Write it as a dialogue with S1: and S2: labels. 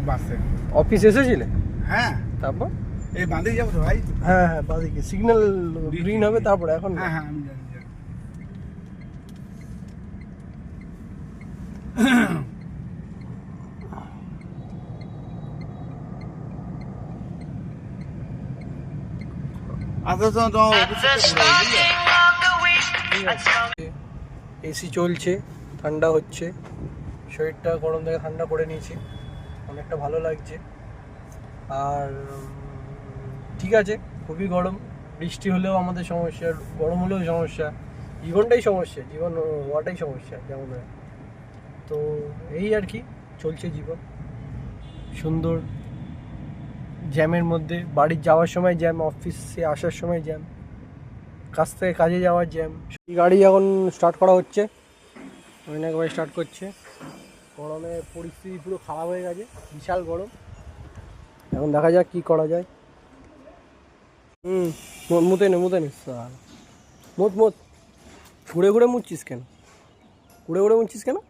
S1: বাসে।
S2: অফিস এসেছিলে?
S1: হ্যাঁ।
S2: তারপর
S1: এই বাঁদিকে যাবো তো ভাই?
S2: হ্যাঁ হ্যাঁ, বাদিকে সিগন্যাল গ্রিন হবে, তারপরে এখন না।
S1: হ্যাঁ হ্যাঁ, আমি জানি জানি। আচ্ছা তোমার
S2: এসি চলছে, ঠান্ডা হচ্ছে, শরীরটা গরম থেকে ঠান্ডা করে নিয়েছি, অনেকটা ভালো লাগছে। আর ঠিক আছে, খুবই গরম, বৃষ্টি হলেও আমাদের সমস্যা, গরম হলেও সমস্যা, জীবনটাই সমস্যা, জীবন হওয়াটাই সমস্যা যেমন হয়। তো এই আর কি চলছে জীবন, সুন্দর জ্যামের মধ্যে, বাড়ির যাওয়ার সময় জ্যাম, অফিসে আসার সময় জ্যাম, কাজ থেকে কাজে যাওয়ার জ্যাম। গাড়ি এখন স্টার্ট করা হচ্ছে, একবার স্টার্ট করছে। গরমে পরিস্থিতি পুরো খারাপ হয়ে গেছে, বিশাল গরম। এখন দেখা যাক কী করা যায়। মুতে নে মুত ঘুরে ঘুরে মুচ্ছিস কেন? ঘুরে ঘুরে মুচ্ছিস কেন?